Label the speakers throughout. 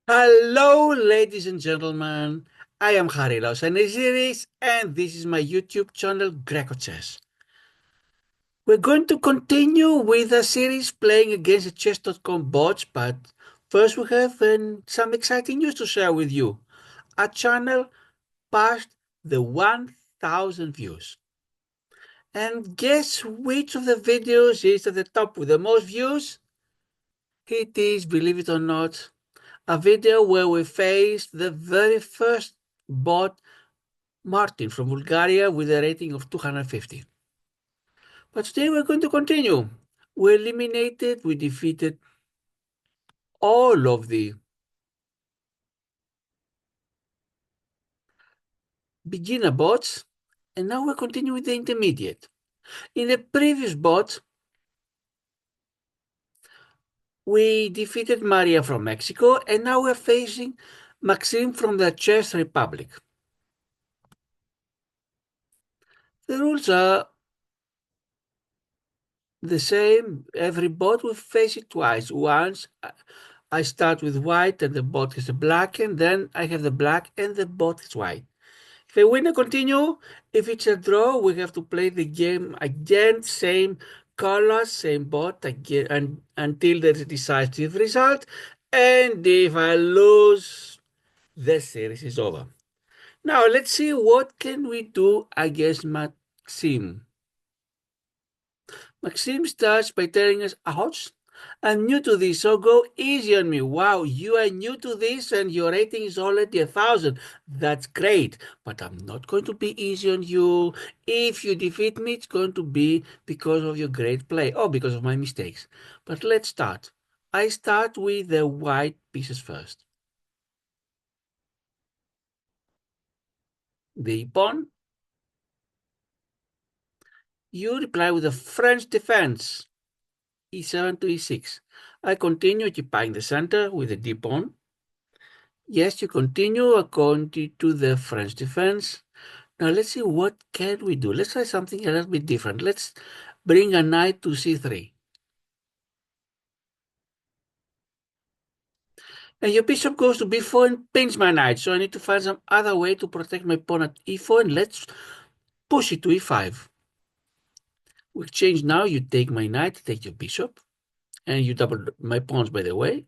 Speaker 1: Hello, ladies and gentlemen. I am Harry Lausaneziris, and this is my YouTube channel, grecochess. We're going to continue with a series playing against the chess.com bots, but first we have some exciting news to share with you. Our channel passed the 1,000 views. And guess which of the videos is at the top with the most views? It is, believe it or not, a video where we faced the very first bot, Martin from Bulgaria, with a rating of 250. But today we're going to continue. We defeated all of the beginner bots, and now we're continuing with the intermediate. In the previous bot, we defeated Maria from Mexico, and now we're facing Maxim from the Czech Republic. The rules are the same. Every bot will face it twice. Once I start with white and the bot is black, and then I have the black and the bot is white. If I win, I continue. If it's a draw, we have to play the game again, same colors, same bot again, and until there's a decisive result. And if I lose, the series is over. Now let's see what can we do against Maxim. Maxim starts by telling us, ouch, I'm new to this, so go easy on me. Wow, you are new to this and your rating is already 1,000. That's great, but I'm not going to be easy on you. If you defeat me, it's going to be because of your great play or because of my mistakes. But let's start. I start with the white pieces first. The pawn. You reply with a French defense. E7 to E6. I continue occupying the center with the d pawn. Yes, you continue according to the French defense. Now let's see what can we do. Let's try something a little bit different. Let's bring a knight to c3. And your bishop goes to b4 and pins my knight. So I need to find some other way to protect my pawn at e4, and let's push it to e5. We exchange now. You take my knight, take your bishop, and you double my pawns, by the way.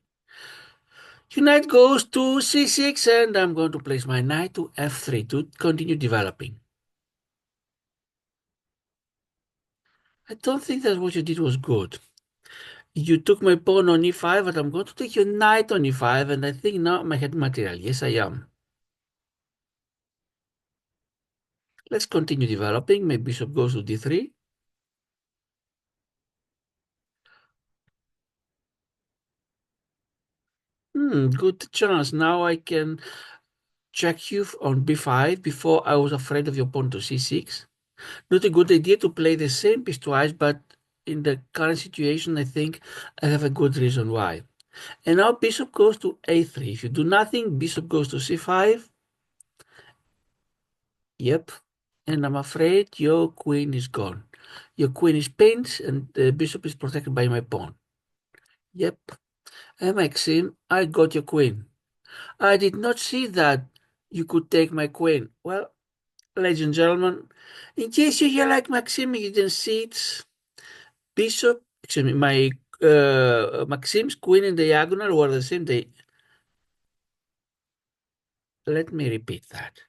Speaker 1: Your knight goes to c6, and I'm going to place my knight to f3 to continue developing. I don't think that what you did was good. You took my pawn on e5, but I'm going to take your knight on e5, and I think now I had material. Yes, I am. Let's continue developing. My bishop goes to d3. Good chance. Now I can check you on b5. Before I was afraid of your pawn to c6. Not a good idea to play the same piece twice, but in the current situation, I think I have a good reason why. And now bishop goes to a3. If you do nothing, bishop goes to c5. Yep. And I'm afraid your queen is gone. Your queen is pinned and the bishop is protected by my pawn. Yep. And Maxim, I got your queen. I did not see that you could take my queen. Well, ladies and gentlemen, in case you hear like Maxim, you didn't see it. Bishop, excuse me, my Maxim's queen and diagonal were the same. Let me repeat that.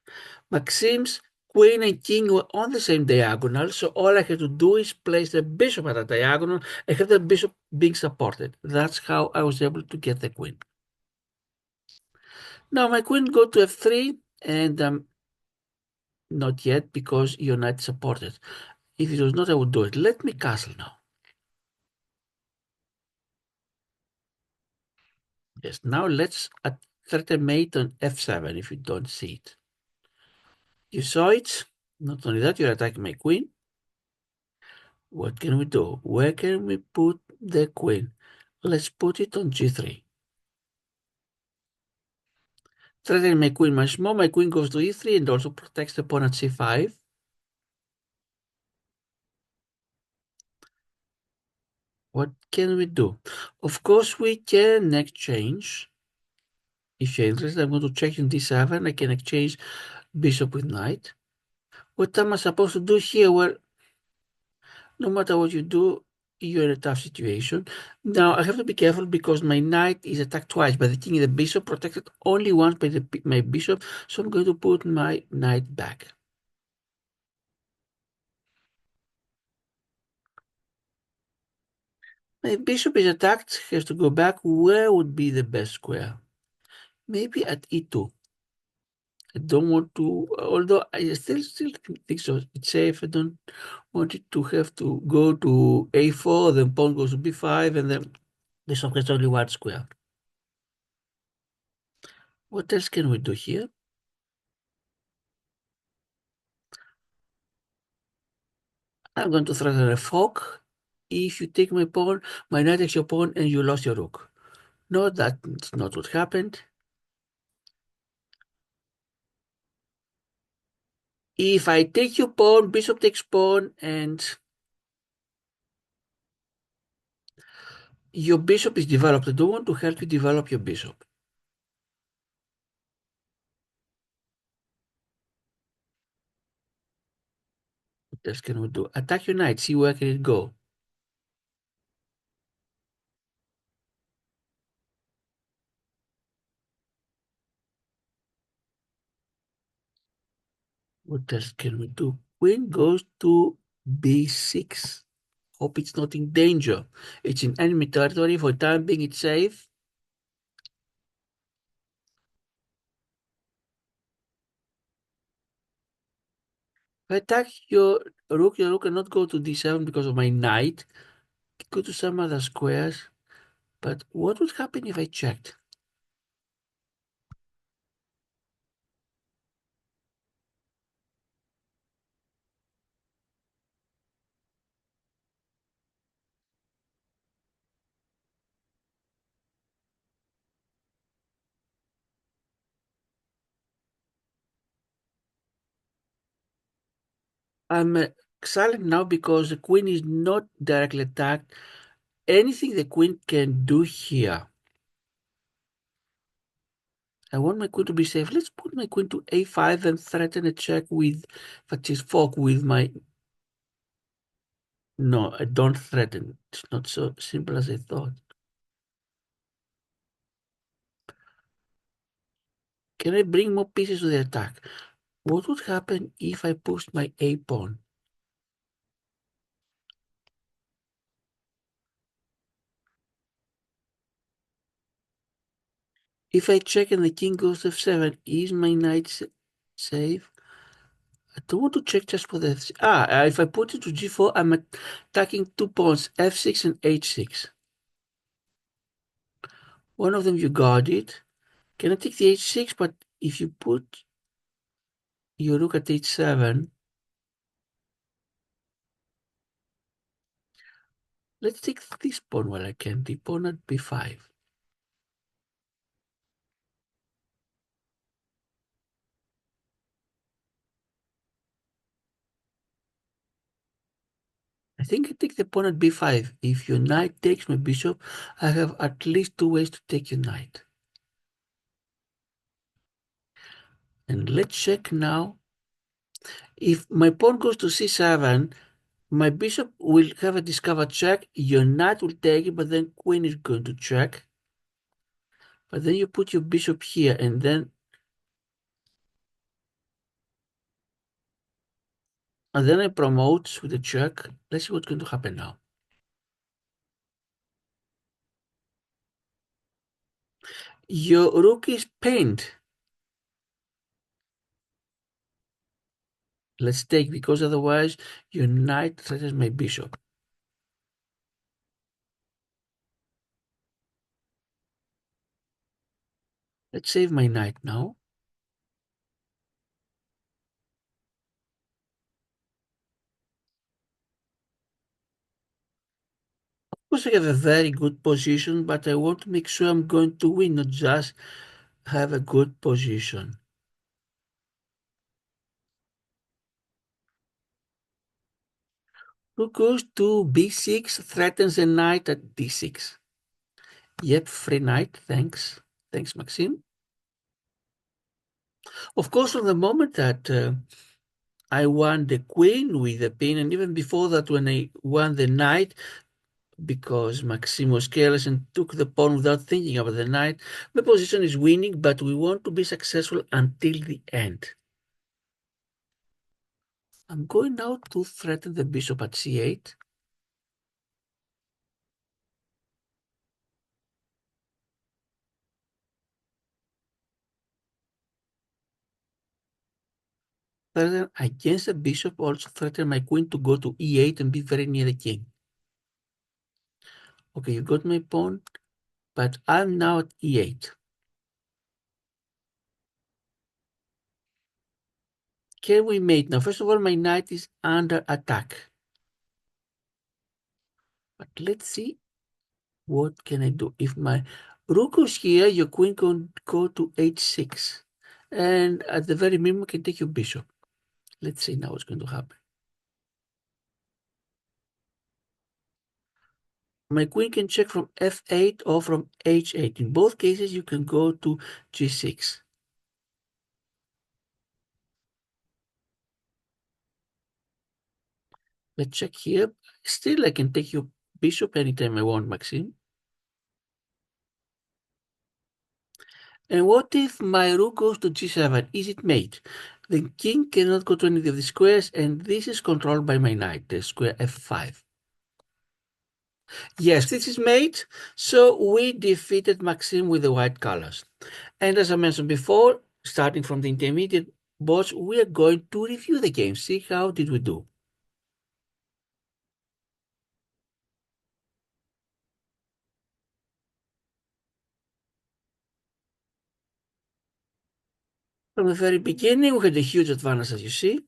Speaker 1: Maxim's queen and king were on the same diagonal, so all I had to do is place the bishop at a diagonal and have the bishop being supported. That's how I was able to get the queen. Now my queen go to f3, and not yet because you're not supported. If it was not, I would do it. Let me castle now. Yes, now let's assert a mate on f7 if you don't see it. You saw it. Not only that, you're attacking my queen. What can we do? Where can we put the queen? Let's put it on g3. Threatening my queen much more. My queen goes to e3 and also protects the pawn at c5. What can we do? Of course, we can exchange. If you're interested, I'm going to check in d7. I can exchange bishop with knight. What am I supposed to do here? Well, no matter what you do, you're in a tough situation. Now, I have to be careful because my knight is attacked twice by the king and the bishop, protected only once by my bishop, so I'm going to put my knight back. My bishop is attacked, has to go back. Where would be the best square? Maybe at e2. I don't want to, although I still think so. It's safe. I don't want it to have to go to a4, then pawn goes to b5, and then bishop gets only one square. What else can we do here? I'm going to threaten a fork. If you take my pawn, my knight takes your pawn, and you lost your rook. No, that's not what happened. If I take your pawn, bishop takes pawn, and your bishop is developed. I don't want to help you develop your bishop. What else can we do? Attack your knight. See where can it go. What else can we do? Queen goes to b6. Hope it's not in danger. It's in enemy territory. For the time being, it's safe. If I attack your rook cannot go to d7 because of my knight. Go to some other squares. But what would happen if I checked? I'm silent now because the queen is not directly attacked. Anything the queen can do here. I want my queen to be safe. Let's put my queen to a5 and threaten a check with, that is fork with my... No, I don't threaten. It's not so simple as I thought. Can I bring more pieces to the attack? What would happen if I pushed my a pawn? If I check and the king goes to f7, is my knight safe? I don't want to check just for the... if I put it to g4, I'm attacking two pawns, f6 and h6. One of them you guard it. Can I take the h6? But if you put your rook at h7, let's take this pawn while I can. The pawn at b5. I think I take the pawn at b5. If your knight takes my bishop, I have at least two ways to take your knight. And let's check now. If my pawn goes to c7, my bishop will have a discovered check. Your knight will take it, but then queen is going to check. But then you put your bishop here, and then I promote with a check. Let's see what's going to happen now. Your rook is pinned. Let's take, because otherwise your knight threatens my bishop. Let's save my knight now. Of course, I have a very good position, but I want to make sure I'm going to win, not just have a good position. Rook goes to b6, threatens the knight at d6. Yep, free knight, thanks. Thanks, Maxim. Of course, from the moment that I won the queen with the pin, and even before that, when I won the knight, because Maxim was careless and took the pawn without thinking about the knight, my position is winning, but we want to be successful until the end. I'm going now to threaten the bishop at c8. Threaten against the bishop, also threaten my queen to go to e8 and be very near the king. Okay, you got my pawn, but I'm now at e8. Can we mate? Now, first of all, my knight is under attack. But let's see what can I do. If my rook goes here, your queen can go to h6. And at the very minimum, can take your bishop. Let's see now what's going to happen. My queen can check from f8 or from h8. In both cases, you can go to g6. Let's check here. Still, I can take your bishop anytime I want, Maxim. And what if my rook goes to g7? Is it mate? The king cannot go to any of the squares, and this is controlled by my knight, the square f5. Yes, this is mate, so we defeated Maxim with the white colors. And as I mentioned before, starting from the intermediate boards, we are going to review the game, see how did we do. From the very beginning, we had a huge advantage, as you see.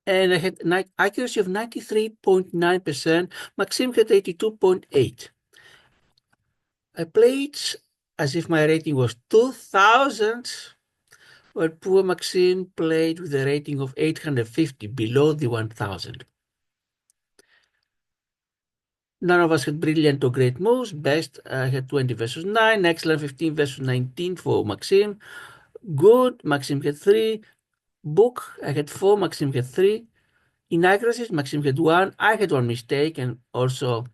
Speaker 1: And I had accuracy of 93.9%. Maxim had 82.8. I played as if my rating was 2000, while poor Maxim played with a rating of 850, below the 1000. None of us had brilliant or great moves. Best, I had 20 versus 9. Excellent, 15 versus 19 for Maxim. Good, Maxim had 3. Book, I had 4. Maxim had 3. Inaccuracies, Maxim had 1. I had 1 mistake, and also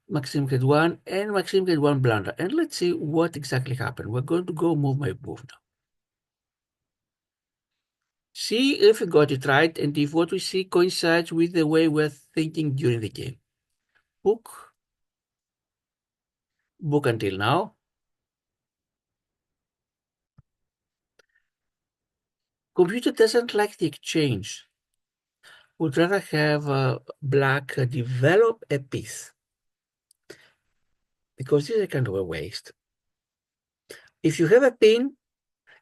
Speaker 1: Maxim had 1. And Maxim had 1 blunder. And let's see what exactly happened. We're going to go move my move now. See if we got it right and if what we see coincides with the way we're thinking during the game. Book. Book until now. Computer doesn't like the exchange. Would rather have black develop a piece because this is a kind of a waste. If you have a pin,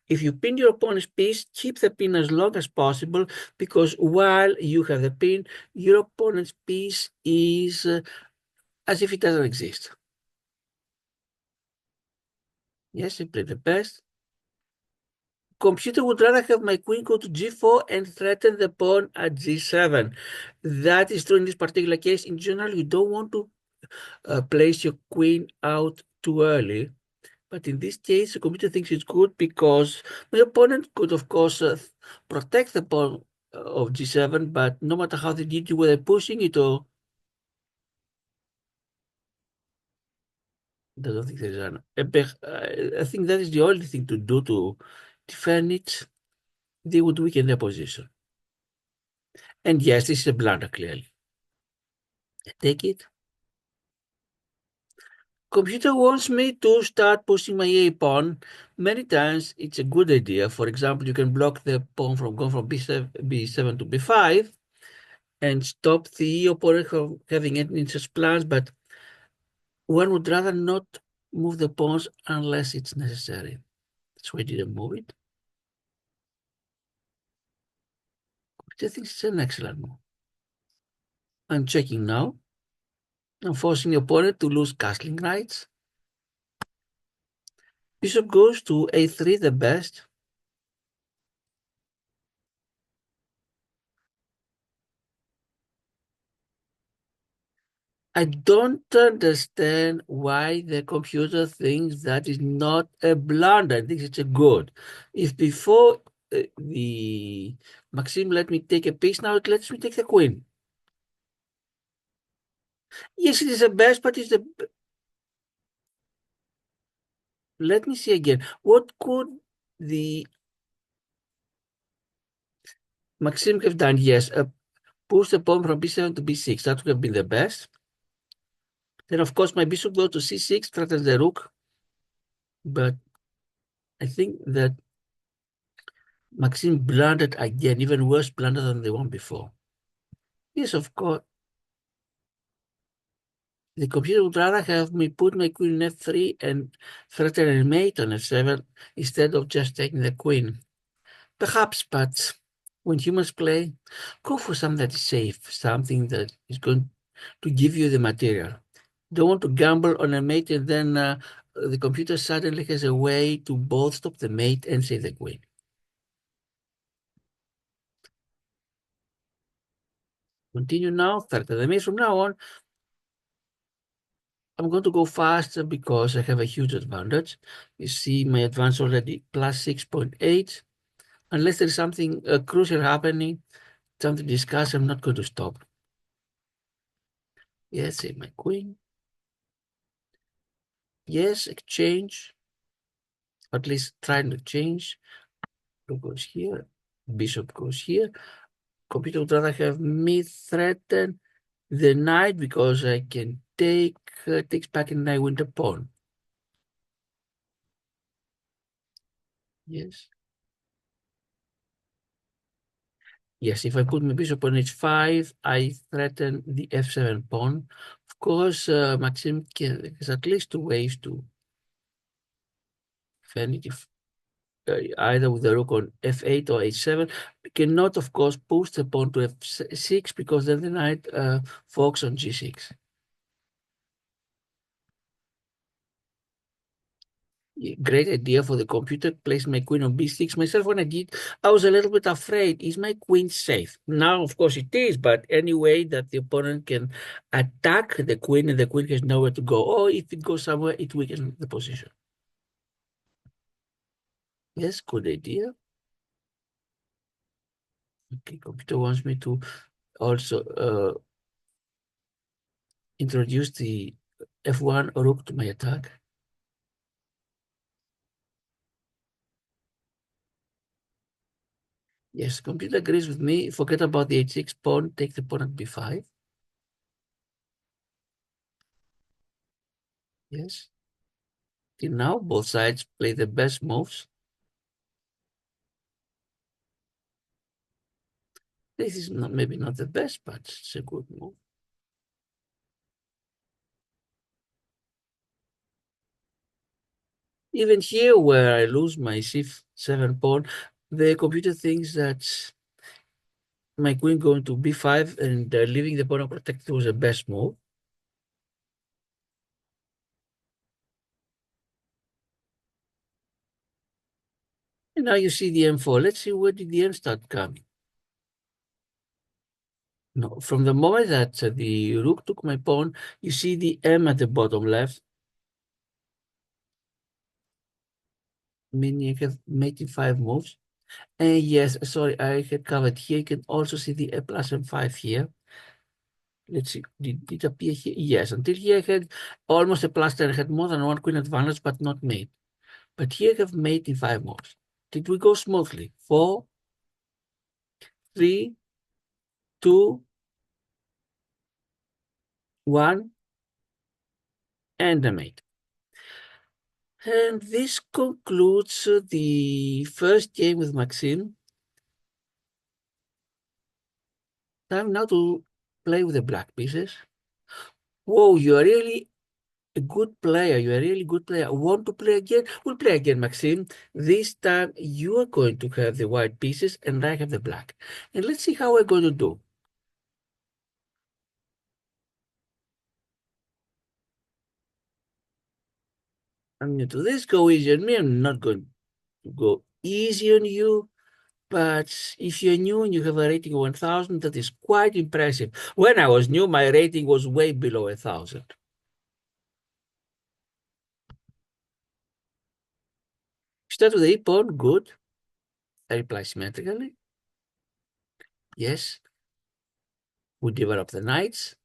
Speaker 1: if you pin your opponent's piece, keep the pin as long as possible because while you have the pin, your opponent's piece is as if it doesn't exist. Yes, I play the best. Computer would rather have my queen go to g4 and threaten the pawn at g7. That is true in this particular case. In general, you don't want to place your queen out too early. But in this case, the computer thinks it's good because my opponent could, of course, protect the pawn of g7, but no matter how they did, whether pushing it or... I don't think there's an... I think that is the only thing to do to defend it. They would weaken their position. And yes, this is a blunder, clearly. I take it. Computer wants me to start pushing my A pawn. Many times it's a good idea. For example, you can block the pawn from going from b7 to b5 and stop the opponent from having any such plans, but one would rather not move the pawns unless it's necessary. That's why I didn't move it. Computer thinks it's an excellent move. I'm checking now. I'm forcing the opponent to lose castling rights. Bishop goes to a3, the best. I don't understand why the computer thinks that is not a blunder. I think it's a good. If before the Maxim let me take a piece, now it lets me take the queen. Yes, it is the best, but it's the. Let me see again. What could the Maxim have done? Yes, push the pawn from b7 to b6. That would have been the best. Then, of course, my bishop goes to c6, threatens the rook. But I think that Maxim blundered again, even worse blunder than the one before. Yes, of course. The computer would rather have me put my queen in f3 and threaten a mate on f7 instead of just taking the queen. Perhaps, but when humans play, go for something that is safe, something that is going to give you the material. Don't want to gamble on a mate and then the computer suddenly has a way to both stop the mate and save the queen. Continue now, threaten the mate. From now on, I'm going to go faster because I have a huge advantage. You see my advance already plus 6.8. Unless there's something crucial happening, something to discuss, I'm not going to stop. Yes, save my queen. Yes, exchange. At least trying to change. Rook goes here. Bishop goes here. Computer would rather have me threaten the knight because I can take takes back and I win the pawn. Yes. Yes, if I put my bishop on h5, I threaten the f7 pawn. Of course, Maxim has at least two ways to defend it. If, either with the rook on f8 or h7. We cannot, of course, push the pawn to f6 because then the knight forks on g6. Great idea for the computer. Place my queen on b6. Myself, when I did, I was a little bit afraid. Is my queen safe? Now, of course, it is, but any way that the opponent can attack the queen and the queen has nowhere to go, or if it goes somewhere, it weakens the position. Yes, good idea. Okay, computer wants me to also introduce the f1 rook to my attack. Yes, computer agrees with me. Forget about the h6 pawn. Take the pawn at b5. Yes. Till now, both sides play the best moves. This is not maybe not the best, but it's a good move. Even here, where I lose my c7 pawn, the computer thinks that my queen going to b5 and leaving the pawn unprotected was the best move. And now you see the m4. Let's see where did the m start coming. No, from the moment that the rook took my pawn, you see the m at the bottom left, meaning I have made 5 moves. And yes, sorry, I had covered here. You can also see the plus m5 here. Let's see, did it appear here? Yes, until here I had almost a plus 10. I had more than one queen advantage, but not mate. But here I have mate in 5 moves. Did we go smoothly? 4, 3, 2, 1, and a mate. And this concludes the first game with Maxim. Time now to play with the black pieces. Whoa, you are really a good player. You are a really good player. Want to play again? We'll play again, Maxim. This time you are going to have the white pieces and I have the black. And let's see how we're going to do. I'm new to this. Go easy on me. I'm not going to go easy on you. But if you're new and you have a rating of 1000, that is quite impressive. When I was new, my rating was way below 1000. Start with the e pawn, good. I reply symmetrically. Yes. We develop the knights.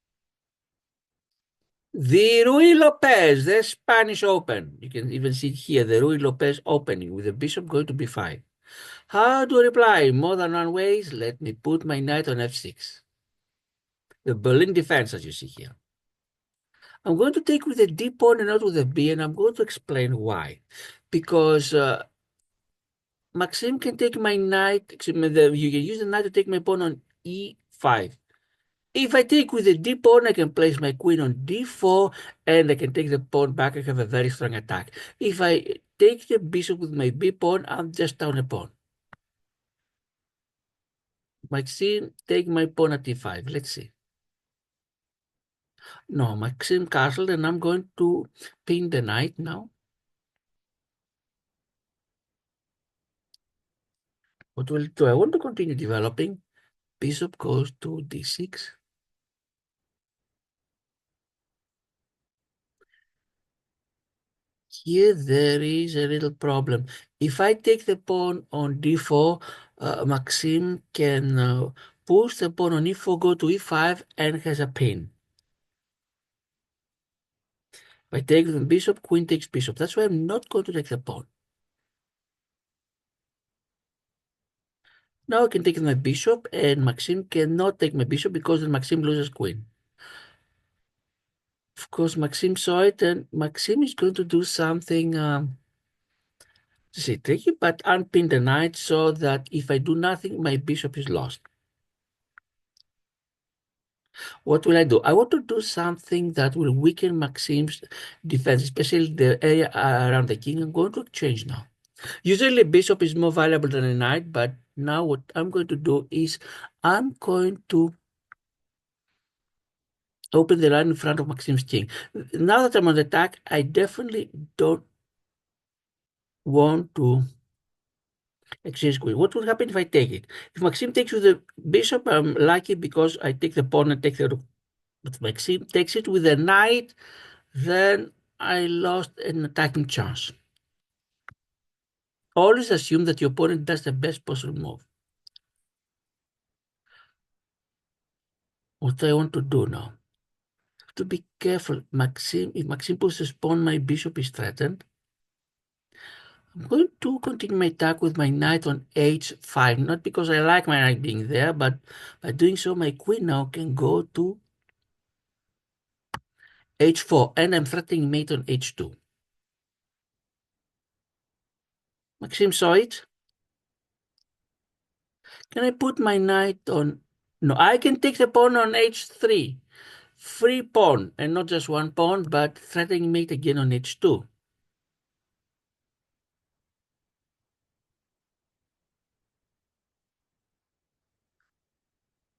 Speaker 1: The Rui Lopez, the Spanish Open. You can even see here the Rui Lopez opening with the bishop going to b5. How to reply? More than one ways. Let me put my knight on f6. The Berlin defense, as you see here. I'm going to take with the d pawn and not with the b, and I'm going to explain why. Because Maxim can take my knight, you can use the knight to take my pawn on e5. If I take with the d pawn, I can place my queen on d4, and I can take the pawn back. I have a very strong attack. If I take the bishop with my b pawn, I'm just down a pawn. Maxim, take my pawn at e5. Let's see. No, Maxim castled, and I'm going to pin the knight now. What will do? I want to continue developing. Bishop goes to d6. Here there is a little problem. If I take the pawn on d4, Maxim can push the pawn on e4, go to e5, and has a pin. If I take the bishop, queen takes bishop. That's why I'm not going to take the pawn. Now I can take my bishop, and Maxim cannot take my bishop because then Maxim loses queen. Of course, Maxim saw it, and Maxim is going to do something tricky, but unpin the knight so that if I do nothing, my bishop is lost. What will I do? I want to do something that will weaken Maxim's defense, especially the area around the king. I'm going to exchange now. Usually bishop is more valuable than a knight, but now what I'm going to do is I'm going to open the line in front of Maxim's king. Now that I'm on the attack, I definitely don't want to exchange queen. What would happen if I take it? If Maxim takes with the bishop, I'm lucky because I take the pawn and take the rook. But Maxim takes it with the knight, then I lost an attacking chance. Always assume that your opponent does the best possible move. What I want to do now? To be careful, Maxim. If Maxim puts his pawn, my bishop is threatened. I'm going to continue my attack with my knight on h5, not because I like my knight being there, but by doing so, my queen now can go to h4, and I'm threatening mate on h2. Maxim saw it. Can I put my knight on? No, I can take the pawn on h3. Free pawn, and not just one pawn, but threatening mate again on h2.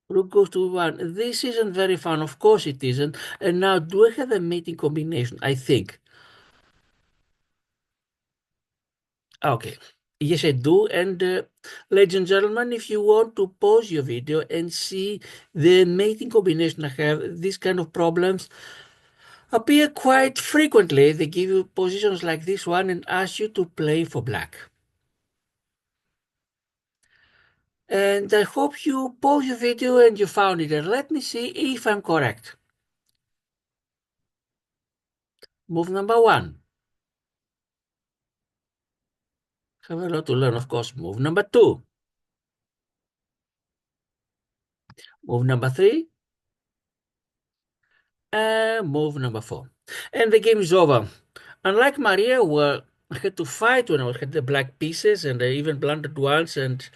Speaker 1: Rook goes to 1. This isn't very fun. Of course it isn't. And now, do I have a mating combination? I think. Okay. Yes, I do. And ladies and gentlemen, if you want to pause your video and see the mating combination I have, these kind of problems appear quite frequently. They give you positions like this one and ask you to play for black. And I hope you pause your video and you found it. And let me see if I'm correct. Move number 1. Have a lot to learn, of course. Move number 2. Move number 3. And move number 4. And the game is over. Unlike Maria, where I had to fight when I had the black pieces, and I even blundered once, and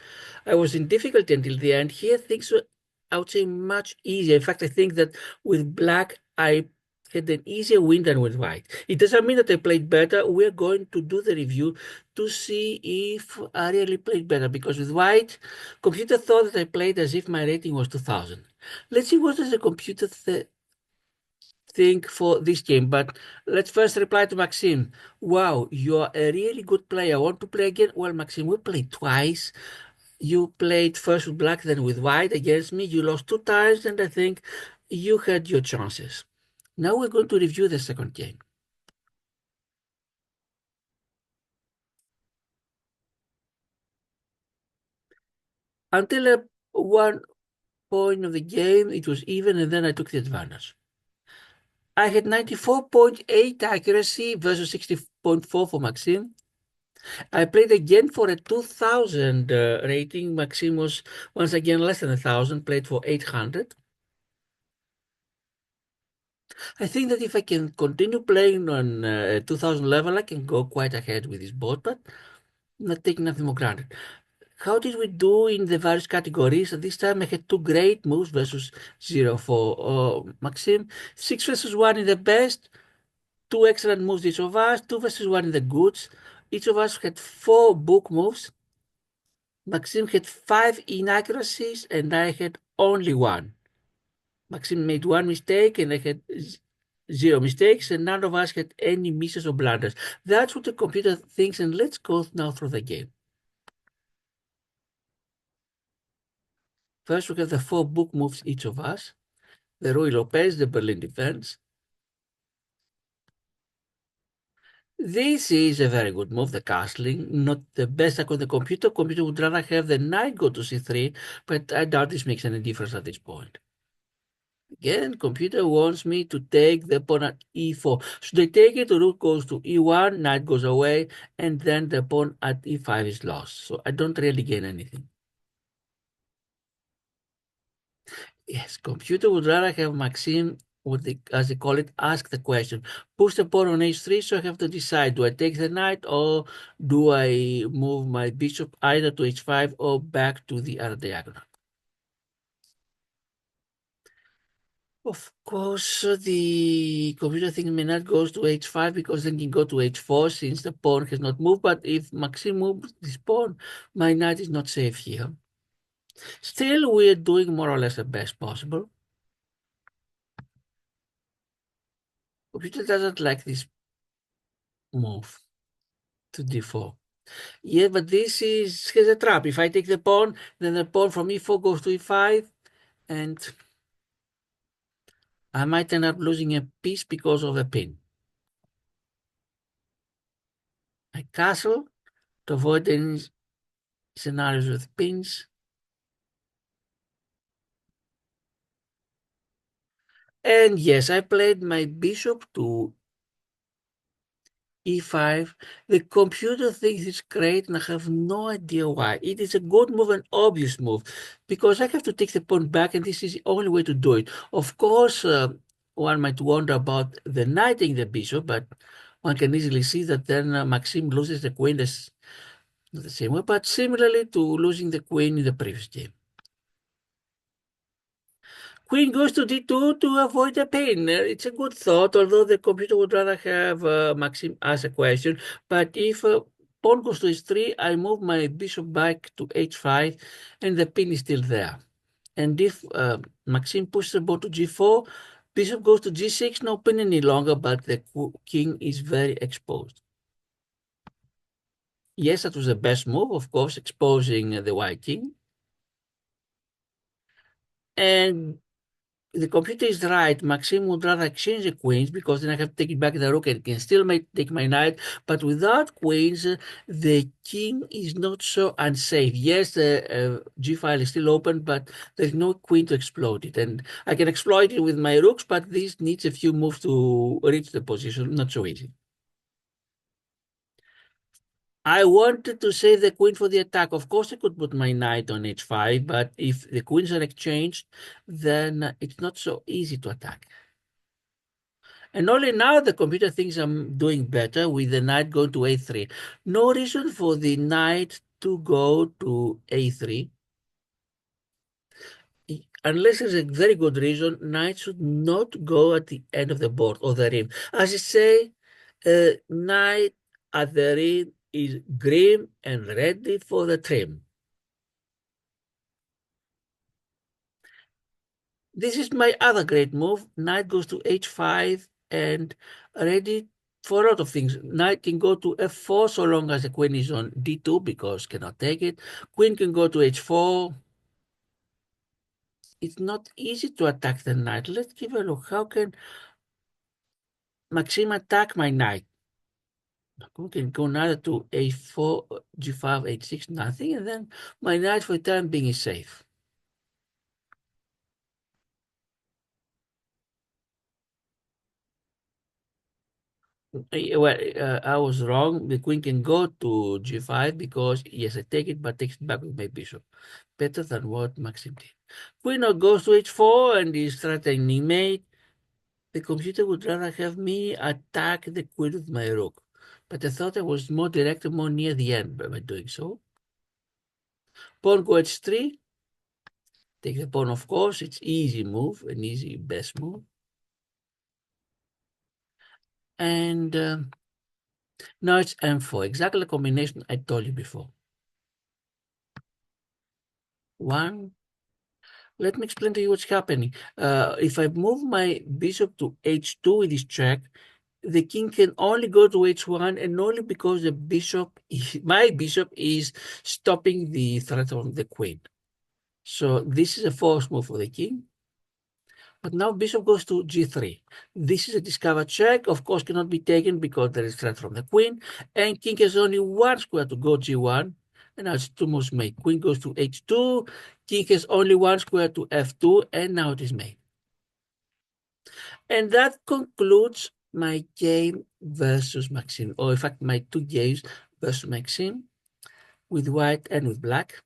Speaker 1: I was in difficulty until the end. Here, things were, I would say, much easier. In fact, I think that with black, I had an easier win than with white. It doesn't mean that I played better. We're going to do the review to see if I really played better, because with white, computer thought that I played as if my rating was 2000. Let's see what does the computer think for this game, but let's first reply to Maxim. Wow, you're a really good player. Want to play again? Well, Maxim, we played twice. You played first with black, then with white against me. You lost two times, and I think you had your chances. Now we're going to review the second game. Until one point of the game, it was even, and then I took the advantage. I had 94.8 accuracy versus 60.4 for Maxim. I played again for a 2000 rating. Maxim was once again less than 1,000, played for 800. I think that if I can continue playing on 2000 level, I can go quite ahead with this board, but I'm not taking nothing for granted. How did we do in the various categories? This time I had two great moves versus zero for Maxim. 6 versus 1 in the best, two excellent moves each of us, 2 versus 1 in the goods. Each of us had four book moves. Maxim had five inaccuracies and I had only one. Maxim made one mistake and I had zero mistakes, and none of us had any misses or blunders. That's what the computer thinks, and let's go now through the game. First, we have the four book moves each of us. The Ruy Lopez, the Berlin defense. This is a very good move, the castling. Not the best on the computer. Computer would rather have the knight go to c3, but I doubt this makes any difference at this point. Again, computer wants me to take the pawn at e4. Should I take it? The rook goes to e1, knight goes away, and then the pawn at e5 is lost. So I don't really gain anything. Yes, computer would rather have Maxim, what they, as they call it, ask the question. Push the pawn on h3, so I have to decide, do I take the knight or do I move my bishop either to h5 or back to the other diagonal? Of course, the computer thinks my knight goes to h5 because then can go to h4 since the pawn has not moved. But if Maxim moves this pawn, my knight is not safe here. Still, we're doing more or less the best possible. Computer doesn't like this move to d4. Yeah, but this is here's a trap. If I take the pawn, then the pawn from e4 goes to e5, and I might end up losing a piece because of a pin. I castle to avoid any scenarios with pins. And yes, I played my bishop to e5. The computer thinks it's great, and I have no idea why. It is a good move, an obvious move, because I have to take the pawn back, and this is the only way to do it. Of course, one might wonder about the knighting the bishop, but one can easily see that then Maxim loses the queen the same way, but similarly to losing the queen in the previous game. Queen goes to d2 to avoid a pain. It's a good thought, although the computer would rather have Maxim ask a question. But if pawn goes to h3, I move my bishop back to h5, and the pin is still there. And if Maxim pushes the pawn to g4, bishop goes to g6, no pin any longer, but the king is very exposed. Yes, that was the best move, of course, exposing the white king. And the computer is right. Maxim would rather exchange the queens because then I have to take it back the rook and can still take my knight. But without queens, the king is not so unsafe. Yes, the g file is still open, but there's no queen to exploit it. And I can exploit it with my rooks, but this needs a few moves to reach the position. Not so easy. I wanted to save the queen for the attack. Of course, I could put my knight on h5, but if the queens are exchanged, then it's not so easy to attack. And only now the computer thinks I'm doing better with the knight going to a3. No reason for the knight to go to a3. Unless there's a very good reason, knight should not go at the end of the board or the rim. As I say, knight at the rim is grim and ready for the trim. This is my other great move. Knight goes to h5 and ready for a lot of things. Knight can go to f4 so long as the queen is on d2 because cannot take it. Queen can go to h4. It's not easy to attack the knight. Let's give a look. How can Maxim attack my knight? We can go neither to a4, g5, h6, nothing, and then my knight for the time being is safe. Well, I was wrong. The queen can go to g5 because, yes, I take it, but takes it back with my bishop. Better than what Maxim did. Queen now goes to h4 and is threatening mate. The computer would rather have me attack the queen with my rook. But I thought I was more direct and more near the end by doing so. Pawn go h3. Take the pawn, of course. It's easy move, an easy best move. And now it's m4. Exactly the combination I told you before. One. Let me explain to you what's happening. If I move my bishop to h2 with this check, the king can only go to h1, and only because the bishop, my bishop, is stopping the threat of the queen. So this is a false move for the king. But now bishop goes to g3. This is a discovered check. Of course, cannot be taken because there is threat from the queen. And king has only one square to go g1. And now it's two moves made. Queen goes to h2. King has only one square to f2. And now it is made. And that concludes my game versus Maxim. Or in fact, my two games versus Maxim with white and with black.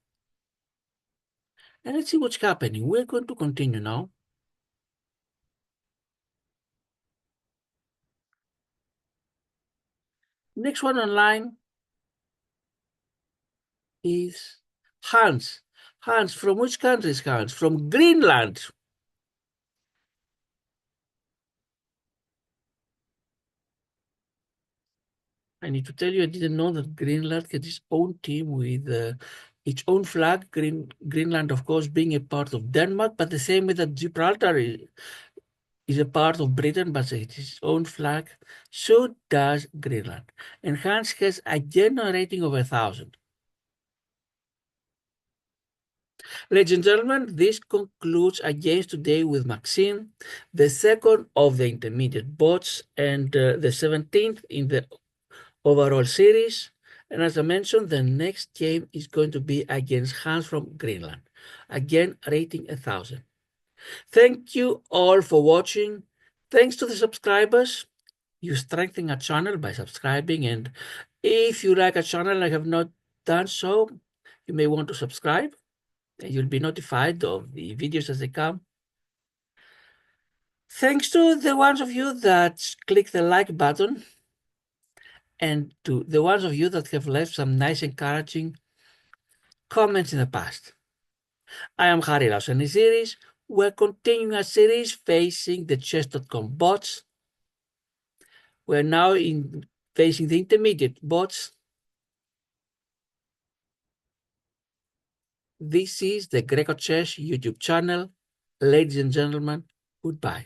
Speaker 1: And let's see what's happening. We're going to continue now. Next one online is Hans. Hans, from which country is Hans? From Greenland. I need to tell you, I didn't know that Greenland had its own team with its own flag. Greenland, of course, being a part of Denmark, but the same way that Gibraltar is a part of Britain, but it is its own flag. So does Greenland. And Hans has again a rating of 1,000. Ladies and gentlemen, this concludes our games today with Maxim, the second of the intermediate bots and the 17th in the overall series. And as I mentioned, the next game is going to be against Hans from Greenland. Again, rating 1,000. Thank you all for watching. Thanks to the subscribers. You strengthen our channel by subscribing. And if you like our channel and have not done so, you may want to subscribe. You'll be notified of the videos as they come. Thanks to the ones of you that click the like button and to the ones of you that have left some nice encouraging comments in the past. I am Harry Lawson series. We're continuing our series facing the chess.com bots. We're now facing the intermediate bots. This is the Greco Chess YouTube channel. Ladies and gentlemen, goodbye.